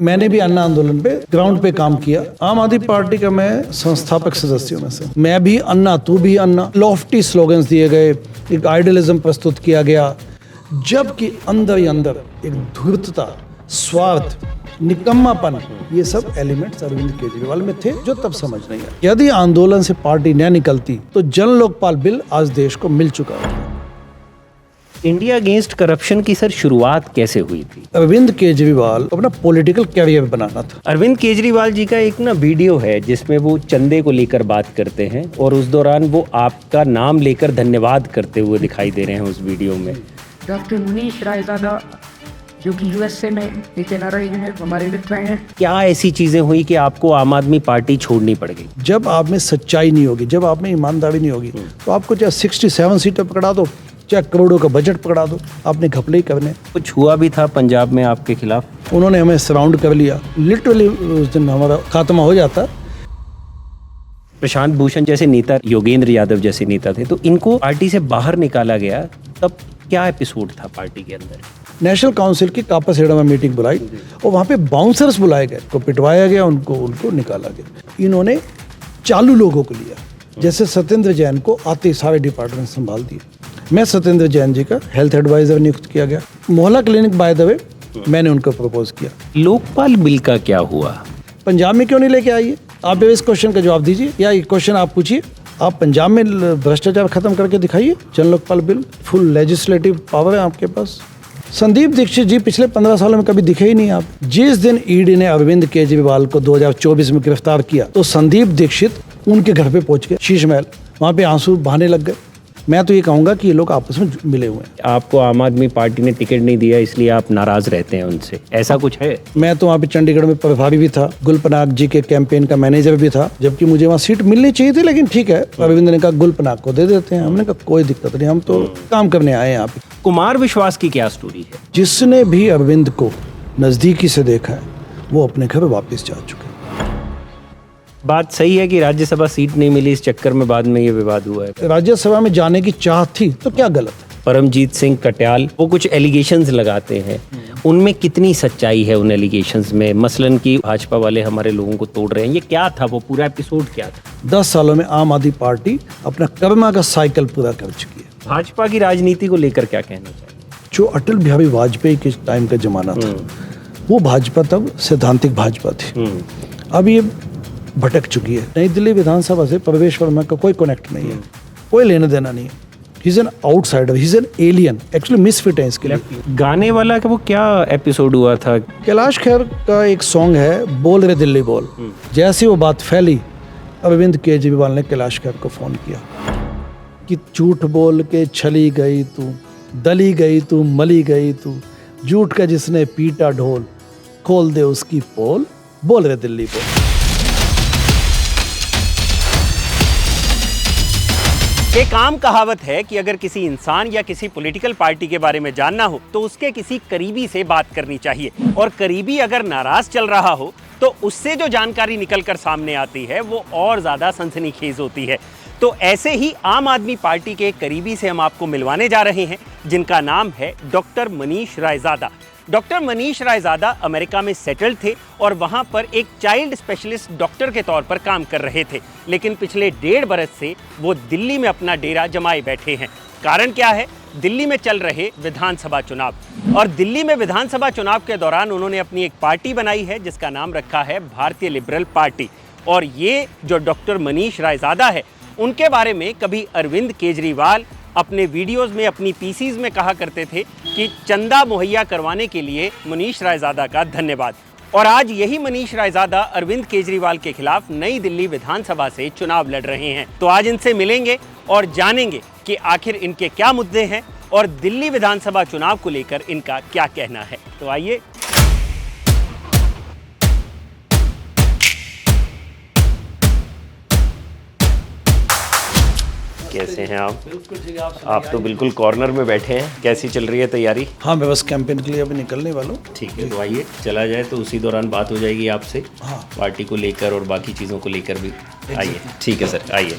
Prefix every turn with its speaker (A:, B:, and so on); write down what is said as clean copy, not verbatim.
A: मैंने भी अन्ना आंदोलन पे ग्राउंड पे काम किया। आम आदमी पार्टी का मैं संस्थापक सदस्यों में से। मैं भी अन्ना, तू भी अन्ना, लॉफ्टी स्लोगन्स दिए गए, एक आइडियलिज्म प्रस्तुत किया गया, जबकि अंदर ही अंदर एक धूर्तता, स्वार्थ, निकम्मापन, ये सब एलिमेंट्स अरविंद केजरीवाल में थे जो तब समझ नहीं आए। यदि आंदोलन से पार्टी न निकलती तो जन लोकपाल बिल आज देश को मिल चुका होता।
B: इंडिया अगेंस्ट करप्शन की सर शुरुआत कैसे हुई थी?
A: अरविंद केजरीवाल अपना पॉलिटिकल कैरियर बनाना था।
B: अरविंद केजरीवाल जी का एक वीडियो है जिसमें वो चंदे को लेकर बात करते हैं और उस दौरान वो आपका नाम लेकर धन्यवाद करते हुए दिखाई दे रहे हैं उस वीडियो में।
C: डॉक्टर मनीष रायजादा जो कि यूएसए में नीचे ना रही है, हमारे मित्र हैं।
B: क्या ऐसी चीजें हुई कि आपको आम आदमी पार्टी छोड़नी पड़ गई?
A: जब आप में सच्चाई नहीं होगी, जब आप में ईमानदारी नहीं होगी, तो आपको चाहे 67 सीटें पकड़ा दो, चाहे करोड़ों का बजट पकड़ा दो, आपने घपले ही करने।
B: कुछ हुआ भी था पंजाब में आपके खिलाफ?
A: उन्होंने हमें सराउंड कर लिया, लिटरली उस दिन हमारा खात्मा हो जाता।
B: प्रशांत भूषण जैसे नेता, योगेंद्र यादव जैसे नेता थे, तो इनको पार्टी से बाहर निकाला गया, तब क्या एपिसोड था पार्टी के अंदर?
A: नेशनल काउंसिल की कापासेड़ा में मीटिंग बुलाई और वहाँ पे बाउंसर्स बुलाए गए, को पिटवाया गया, उनको निकाला गया। इन्होंने चालू लोगों को लिया, जैसे सत्येंद्र जैन को आते सारे डिपार्टमेंट संभाल दिए। मैं सत्येंद्र जैन जी का हेल्थ एडवाइजर नियुक्त किया गया। मोहल्ला क्लिनिक बाय द वे मैंने उनको प्रपोज किया।
B: लोकपाल बिल का क्या हुआ?
A: पंजाब में क्यों नहीं लेके आइए? आप इस क्वेश्चन का जवाब दीजिए, या ये क्वेश्चन आप पूछिए। आप पंजाब में भ्रष्टाचार खत्म करके दिखाइए। जन Lokpal bill, full legislative power है आपके पास। संदीप दीक्षित जी पिछले 15 सालों में कभी दिखे ही नहीं। आप जिस दिन ईडी ने अरविंद केजरीवाल को 2024 में गिरफ्तार किया तो संदीप दीक्षित उनके घर पे पहुंच गए, शीश महल, वहां पे आंसू बहाने लग गए। मैं तो ये कहूंगा कि ये लोग आपस में मिले हुए हैं।
B: आपको आम आदमी पार्टी ने टिकट नहीं दिया इसलिए आप नाराज रहते हैं उनसे, ऐसा कुछ है?
A: मैं तो वहाँ पे चंडीगढ़ में प्रभारी भी था, गुलपनाग जी के कैंपेन का मैनेजर भी था, जबकि मुझे वहाँ सीट मिलनी चाहिए थी, लेकिन ठीक है, अरविंद ने कहा गुलपनाग को दे देते हैं। हमने कहा कोई दिक्कत नहीं, हम तो काम करने आए हैं यहाँ पे।
B: कुमार विश्वास की क्या स्टोरी है?
A: जिसने भी अरविंद को नजदीकी से देखा है वो अपने घर वापस जा चुके हैं।
B: बात सही है कि राज्यसभा सीट नहीं मिली, इस चक्कर में बाद में ये विवाद हुआ है।
A: राज्यसभा में जाने की चाहत थी तो क्या गलत है?
B: परमजीत सिंह कट्याल वो कुछ एलिगेशंस लगाते हैं, उनमें कितनी सच्चाई है उन एलिगेशंस में? मसलन कि भाजपा वाले हमारे लोगों को तोड़ रहे हैं, ये क्या था? वो पूरा एपिसोड क्या था?
A: 10 सालों में आम आदमी पार्टी अपना कर्मा का साइकिल पूरा कर चुकी है।
B: भाजपा की राजनीति को लेकर क्या कहना चाहिए?
A: जो अटल बिहारी वाजपेयी के टाइम का जमाना था, वो भाजपा तब सैद्धांतिक भाजपा थी। अब ये भटक चुकी है। नई दिल्ली विधानसभा से प्रवेश वर्मा का कोई कनेक्ट नहीं है, कोई लेना देना नहीं है। He is an outsider, he is an alien, actually misfit है इसके लिए।
B: गाने वाला का वो क्या एपिसोड हुआ था?
A: कैलाश खेर का एक सॉन्ग है, बोल रे दिल्ली बोल। जैसी वो बात फैली, अरविंद केजरीवाल ने कैलाश खेर को फोन किया कि झूठ बोल के छली गई तू, दली गई तू, मली गई तू, झूठ का जिसने पीटा ढोल, खोल दे उसकी पोल, बोल रे दिल्ली बोल।
B: एक आम कहावत है कि अगर किसी इंसान या किसी पॉलिटिकल पार्टी के बारे में जानना हो तो उसके किसी करीबी से बात करनी चाहिए, और करीबी अगर नाराज चल रहा हो तो उससे जो जानकारी निकलकर सामने आती है वो और ज्यादा सनसनीखेज होती है। तो ऐसे ही आम आदमी पार्टी के करीबी से हम आपको मिलवाने जा रहे हैं, जिनका नाम है doctor Manish Raizada. Doctor Manish Raizada America में सेटल्ड थे और वहां पर एक चाइल्ड स्पेशलिस्ट डॉक्टर के तौर पर काम कर रहे थे, लेकिन पिछले 1.5 बरस से वो दिल्ली में अपना डेरा जमाए बैठे हैं। कारण क्या है? दिल्ली में चल रहे विधानसभा चुनाव, और दिल्ली में विधानसभा चुनाव के दौरान उन्होंने अपनी एक पार्टी बनाई है जिसका नाम रखा है भारतीय लिबरल पार्टी। और ये जो डॉक्टर मनीष रायजादा है, उनके बारे में कभी अरविंद केजरीवाल अपने वीडियोस में, अपनी पीसीज में कहा करते थे कि चंदा मुहैया करवाने के लिए मनीष रायजादा का धन्यवाद। और आज यही मनीष रायजादा अरविंद केजरीवाल के खिलाफ नई दिल्ली विधानसभा से चुनाव लड़ रहे हैं। तो आज इनसे मिलेंगे और जानेंगे कि आखिर इनके क्या मुद्दे हैं और दिल्ली विधानसभा चुनाव को लेकर इनका क्या कहना है। तो आइए। कैसे हैं आप?
A: बिल्कुल ठीक है।
B: आप तो बिल्कुल कॉर्नर में बैठे हैं, कैसी चल रही है तैयारी?
A: हाँ, मैं बस कैंपेन के लिए अभी निकलने वाला हूँ।
B: ठीक है, तो आइए चला जाए, तो उसी दौरान बात हो जाएगी आपसे।
A: हाँ,
B: पार्टी को लेकर और बाकी चीज़ों को लेकर भी। आइए। ठीक है सर, आइए।